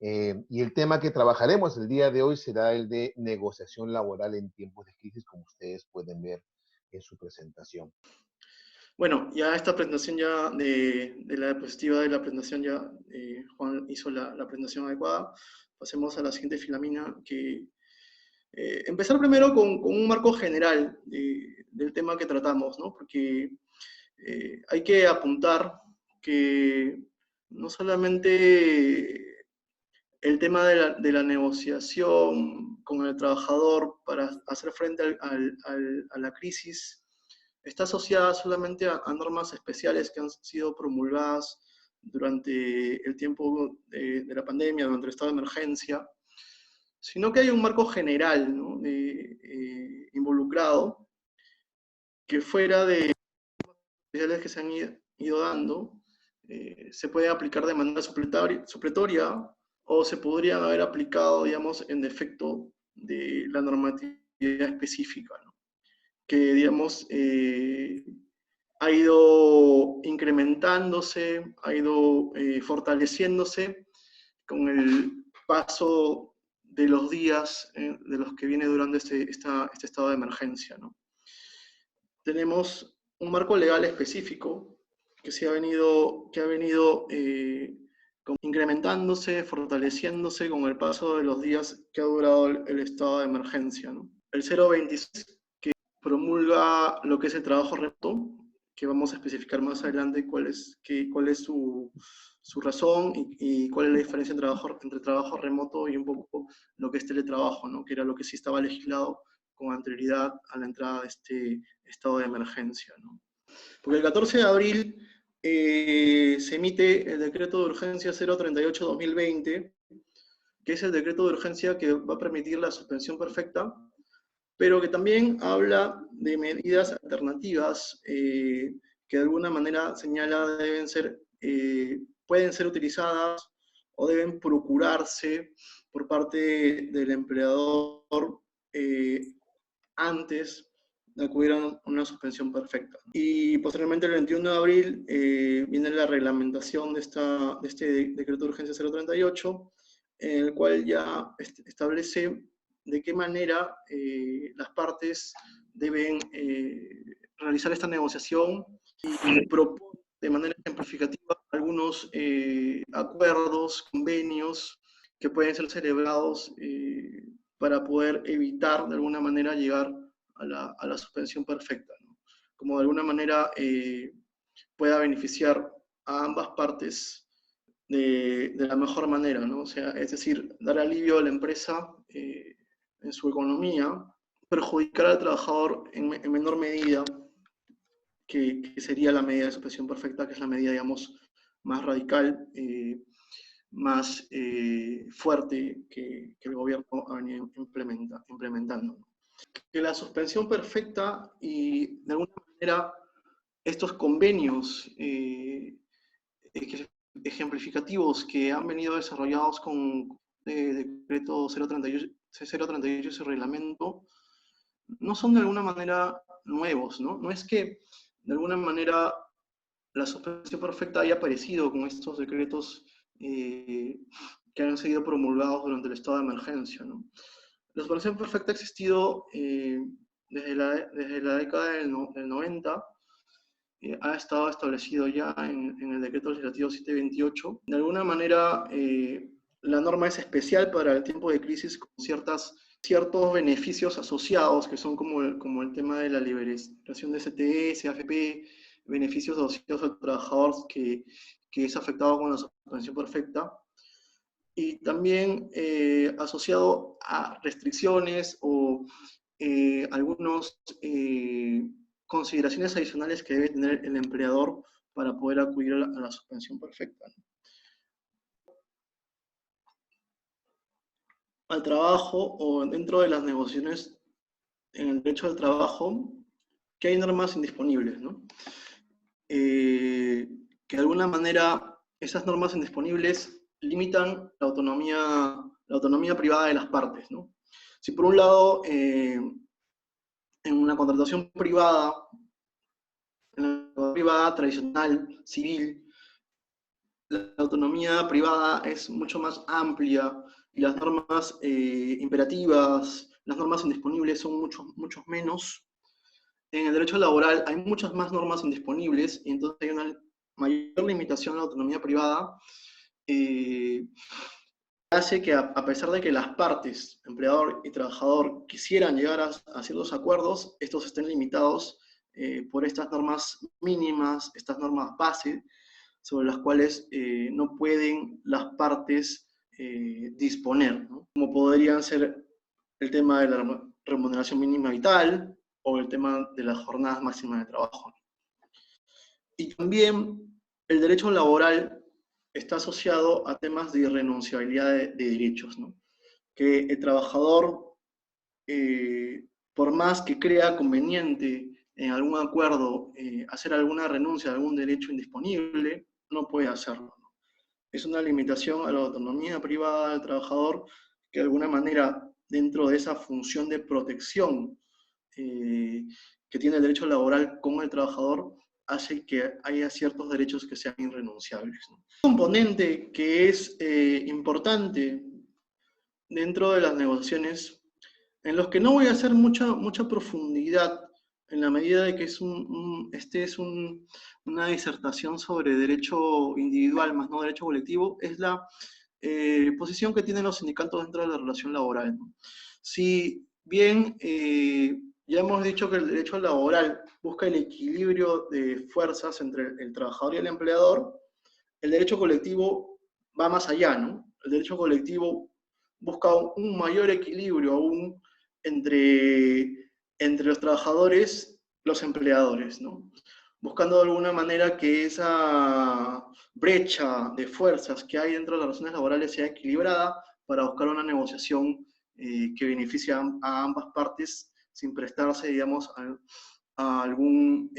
Y el tema que trabajaremos el día de hoy será el de negociación laboral en tiempos de crisis, como ustedes pueden ver en su presentación. Bueno, ya esta presentación ya de la diapositiva de la presentación ya Juan hizo la presentación adecuada. Pasemos a la siguiente filamina, que empezar primero con un marco general del tema que tratamos, ¿no? Porque hay que apuntar que no solamente el tema de la negociación con el trabajador para hacer frente a la crisis está asociada solamente a normas especiales que han sido promulgadas durante el tiempo de la pandemia, durante el estado de emergencia, sino que hay un marco general, ¿no? Involucrado, que fuera de especiales que se han ido dando, se puede aplicar de manera supletoria o se podrían haber aplicado, digamos, en defecto de la normatividad específica, ¿no? Que, digamos, ha ido incrementándose, ha ido fortaleciéndose con el paso de los días de los que viene durando este estado de emergencia, ¿no? Tenemos un marco legal específico que ha venido incrementándose, fortaleciéndose con el paso de los días que ha durado el estado de emergencia, ¿no? El 026 promulga lo que es el trabajo remoto, que vamos a especificar más adelante cuál es su razón y cuál es la diferencia entre trabajo remoto y un poco lo que es teletrabajo, ¿no? Que era lo que sí estaba legislado con anterioridad a la entrada de este estado de emergencia, ¿no? Porque el 14 de abril se emite el decreto de urgencia 038-2020, que es el decreto de urgencia que va a permitir la suspensión perfecta, pero que también habla de medidas alternativas que de alguna manera señala pueden ser utilizadas o deben procurarse por parte del empleador antes de acudir a una suspensión perfecta. Y posteriormente el 21 de abril viene la reglamentación de este decreto de urgencia 038, en el cual ya establece de qué manera las partes deben realizar esta negociación y propone de manera ejemplificativa algunos acuerdos, convenios que pueden ser celebrados para poder evitar de alguna manera llegar a la suspensión perfecta, ¿no? Como de alguna manera pueda beneficiar a ambas partes de la mejor manera, ¿no? O sea, es decir, dar alivio a la empresa en su economía, perjudicar al trabajador en menor medida, que sería la medida de suspensión perfecta, que es la medida, digamos, más radical, más fuerte que el gobierno ha venido implementando. Que la suspensión perfecta y de alguna manera estos convenios ejemplificativos que han venido desarrollados con decreto 038 y su reglamento no son de alguna manera nuevos, ¿no? No es que de alguna manera la suspensión perfecta haya aparecido con estos decretos que han sido promulgados durante el estado de emergencia, ¿no? La suspensión perfecta ha existido desde la década del 90, ha estado establecido ya en el decreto legislativo 728. De alguna manera, la norma es especial para el tiempo de crisis con ciertos beneficios asociados, que son como el tema de la liberación de CTS, AFP, beneficios asociados al trabajador que es afectado con la suspensión perfecta, y también asociado a restricciones o algunos consideraciones adicionales que debe tener el empleador para poder acudir a la suspensión perfecta, ¿no? Al trabajo o dentro de las negociaciones en el derecho al trabajo, que hay normas indisponibles, ¿no? Que de alguna manera esas normas indisponibles limitan la autonomía privada de las partes, ¿no? Si por un lado, en una contratación privada, en la privada tradicional, civil, la autonomía privada es mucho más amplia y las normas imperativas, las normas indisponibles son muchos menos. En el derecho laboral hay muchas más normas indisponibles y entonces hay una mayor limitación a la autonomía privada. Hace que a pesar de que las partes, empleador y trabajador, quisieran llegar a ciertos acuerdos, estos estén limitados por estas normas mínimas, estas normas base, sobre las cuales no pueden las partes disponer, ¿no? Como podrían ser el tema de la remuneración mínima vital o el tema de las jornadas máximas de trabajo. Y también el derecho laboral está asociado a temas de irrenunciabilidad de derechos, ¿no? Que el trabajador, por más que crea conveniente en algún acuerdo hacer alguna renuncia a algún derecho indisponible, no puede hacerlo, ¿no? Es una limitación a la autonomía privada del trabajador que de alguna manera, dentro de esa función de protección que tiene el derecho laboral con el trabajador, hace que haya ciertos derechos que sean irrenunciables, ¿no? Un componente que es importante dentro de las negociaciones, en los que no voy a hacer mucha profundidad, en la medida de que una disertación sobre derecho individual más no derecho colectivo, es la posición que tienen los sindicatos dentro de la relación laboral, ¿no? Si bien ya hemos dicho que el derecho laboral busca el equilibrio de fuerzas entre el trabajador y el empleador, el derecho colectivo va más allá, ¿no? El derecho colectivo busca un mayor equilibrio aún entre los trabajadores, los empleadores, ¿no? Buscando de alguna manera que esa brecha de fuerzas que hay dentro de las relaciones laborales sea equilibrada para buscar una negociación que beneficie a ambas partes sin prestarse, digamos, a algún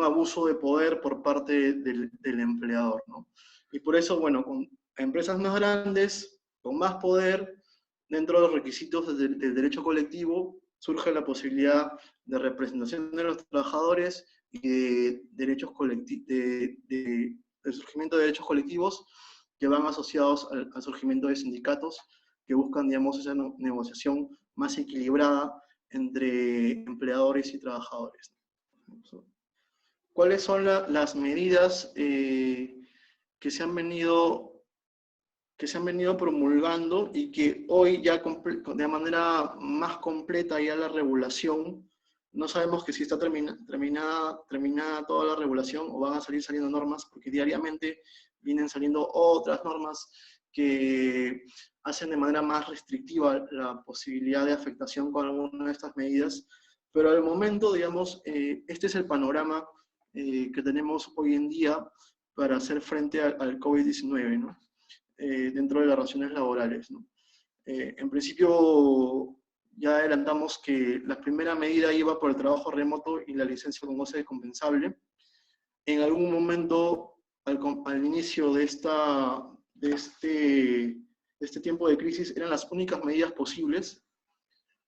abuso de poder por parte del empleador, ¿no? Y por eso, bueno, con empresas más grandes, con más poder, dentro de los requisitos del derecho colectivo, surge la posibilidad de representación de los trabajadores y de derechos del surgimiento de derechos colectivos que van asociados al surgimiento de sindicatos que buscan, digamos, esa negociación más equilibrada entre empleadores y trabajadores. ¿Cuáles son las medidas que se han venido promulgando y que hoy ya de manera más completa ya la regulación, no sabemos que si está terminada toda la regulación o van a saliendo normas, porque diariamente vienen saliendo otras normas que hacen de manera más restrictiva la posibilidad de afectación con alguna de estas medidas, pero al momento, digamos, este es el panorama que tenemos hoy en día para hacer frente al COVID-19, ¿no? Dentro de las relaciones laborales, ¿no? En principio, ya adelantamos que la primera medida iba por el trabajo remoto y la licencia con goce compensable. En algún momento, al inicio de este tiempo de crisis, eran las únicas medidas posibles.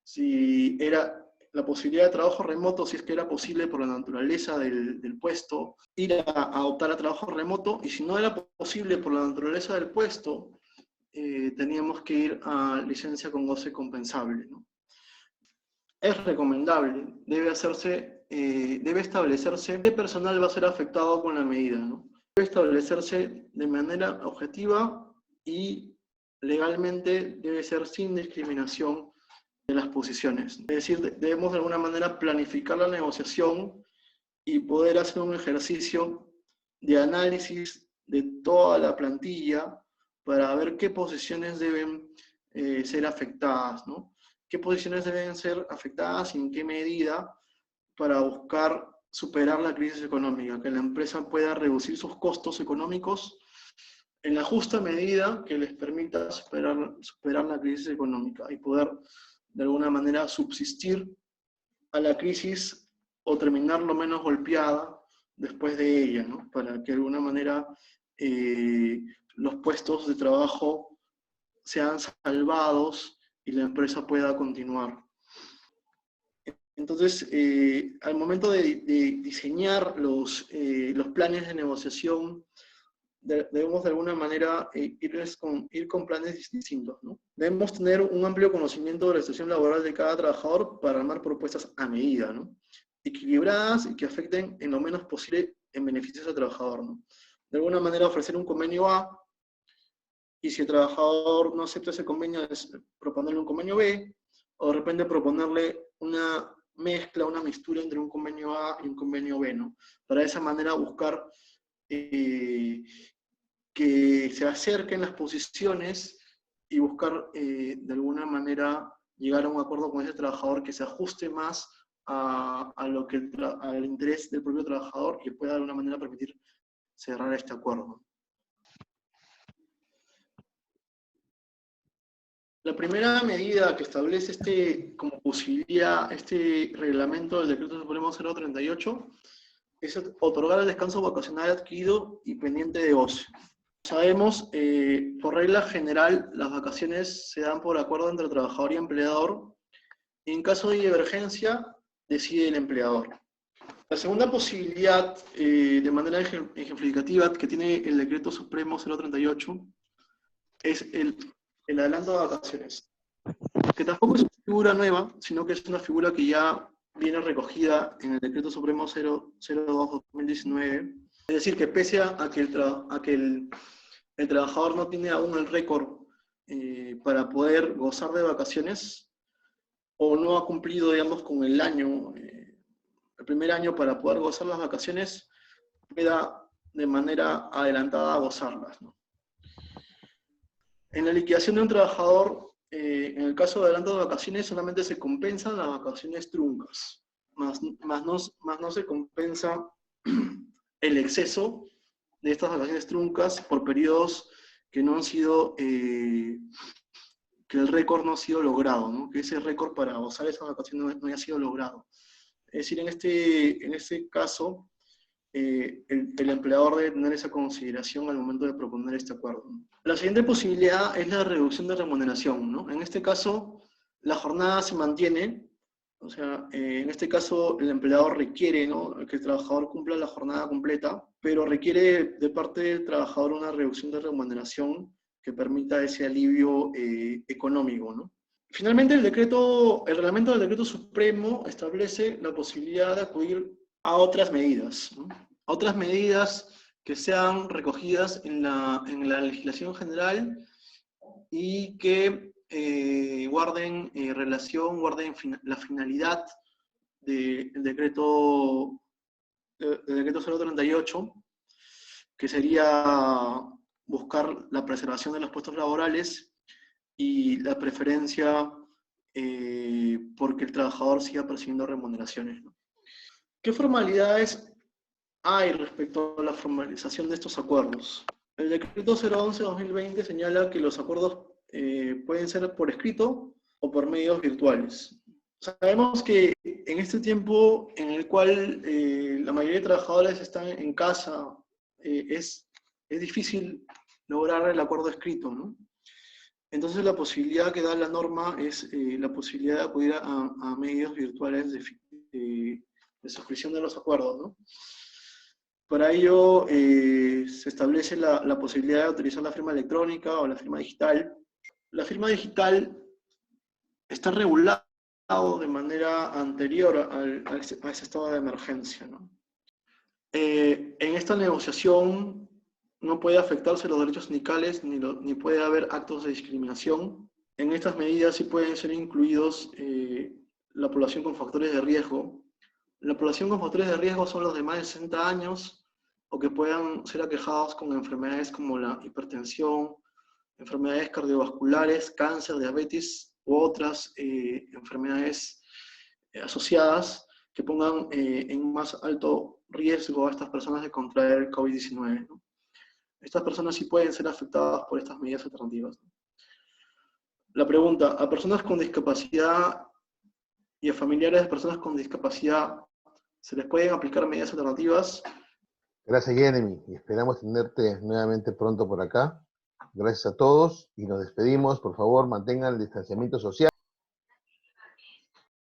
Si era la posibilidad de trabajo remoto, si es que era posible por la naturaleza del puesto, ir a optar a trabajo remoto, y si no era posible por la naturaleza del puesto, teníamos que ir a licencia con goce compensable, ¿no? Es recomendable, debe establecerse qué personal va a ser afectado con la medida, ¿no? Debe establecerse de manera objetiva y legalmente debe ser sin discriminación de las posiciones. Es decir, debemos de alguna manera planificar la negociación y poder hacer un ejercicio de análisis de toda la plantilla para ver qué posiciones deben ser afectadas, ¿no? Qué posiciones deben ser afectadas y en qué medida para buscar superar la crisis económica, que la empresa pueda reducir sus costos económicos en la justa medida que les permita superar la crisis económica y poder de alguna manera subsistir a la crisis o terminar lo menos golpeada después de ella, ¿no? Para que de alguna manera los puestos de trabajo sean salvados y la empresa pueda continuar. Entonces, al momento de diseñar los planes de negociación, debemos de alguna manera ir con planes distintos, ¿no? Debemos tener un amplio conocimiento de la situación laboral de cada trabajador para armar propuestas a medida, ¿no? Equilibradas y que afecten en lo menos posible en beneficios del trabajador, ¿no? De alguna manera ofrecer un convenio A, y si el trabajador no acepta ese convenio, es proponerle un convenio B, o de repente proponerle una mezcla, una mixtura entre un convenio A y un convenio B, ¿no? Para de esa manera buscar que se acerquen las posiciones y buscar de alguna manera llegar a un acuerdo con ese trabajador que se ajuste más lo que al interés del propio trabajador y pueda de alguna manera permitir cerrar este acuerdo. La primera medida que establece como posibilidad este reglamento del Decreto Supremo 038 es otorgar el descanso vacacional adquirido y pendiente de goce. Sabemos, por regla general, las vacaciones se dan por acuerdo entre trabajador y empleador, y en caso de divergencia, decide el empleador. La segunda posibilidad, de manera ejemplificativa, que tiene el Decreto Supremo 038, es el adelanto de vacaciones, que tampoco es una figura nueva, sino que es una figura que ya viene recogida en el Decreto Supremo 002/2019. Es decir, que pese a que el trabajador no tiene aún el récord para poder gozar de vacaciones, o no ha cumplido, digamos, con el año, el primer año para poder gozar las vacaciones, pueda de manera adelantada gozarlas, ¿no? En la liquidación de un trabajador, en el caso de adelanto de vacaciones, solamente se compensan las vacaciones truncas, más no se compensa el exceso de estas vacaciones truncas por periodos que no han sido, que el récord no ha sido logrado, ¿no? Que ese récord para gozar esas vacaciones no haya sido logrado. Es decir, en este caso, el empleador debe tener esa consideración al momento de proponer este acuerdo. La siguiente posibilidad es la reducción de remuneración, ¿no? En este caso, la jornada se mantiene, o sea, en este caso el empleador requiere, ¿no?, que el trabajador cumpla la jornada completa, pero requiere de parte del trabajador una reducción de remuneración que permita ese alivio económico, ¿no? Finalmente, el reglamento del Decreto Supremo establece la posibilidad de acudir a otras medidas, ¿no? A otras medidas que sean recogidas en la legislación general y que guarden la finalidad del decreto 038, que sería buscar la preservación de los puestos laborales y la preferencia porque el trabajador siga percibiendo remuneraciones, ¿no? ¿Qué formalidades hay respecto a la formalización de estos acuerdos? El decreto 011/2020 señala que los acuerdos pueden ser por escrito o por medios virtuales. Sabemos que en este tiempo en el cual la mayoría de trabajadores están en casa, es difícil lograr el acuerdo escrito, ¿no? Entonces la posibilidad que da la norma es la posibilidad de acudir a medios virtuales de suscripción de los acuerdos, ¿no? Para ello se establece la posibilidad de utilizar la firma electrónica o la firma digital. La firma digital está regulada de manera anterior a ese estado de emergencia, ¿no? En esta negociación no puede afectarse los derechos sindicales ni puede haber actos de discriminación. En estas medidas sí pueden ser incluidos la población con factores de riesgo. La población con factores de riesgo son los de más de 60 años o que puedan ser aquejados con enfermedades como la hipertensión, enfermedades cardiovasculares, cáncer, diabetes u otras enfermedades asociadas que pongan en más alto riesgo a estas personas de contraer el COVID-19, ¿no? Estas personas sí pueden ser afectadas por estas medidas alternativas, ¿no? La pregunta, ¿a personas con discapacidad y a familiares de personas con discapacidad se les pueden aplicar medidas alternativas? Gracias, Jeremy, y esperamos tenerte nuevamente pronto por acá. Gracias a todos y nos despedimos. Por favor, mantengan el distanciamiento social.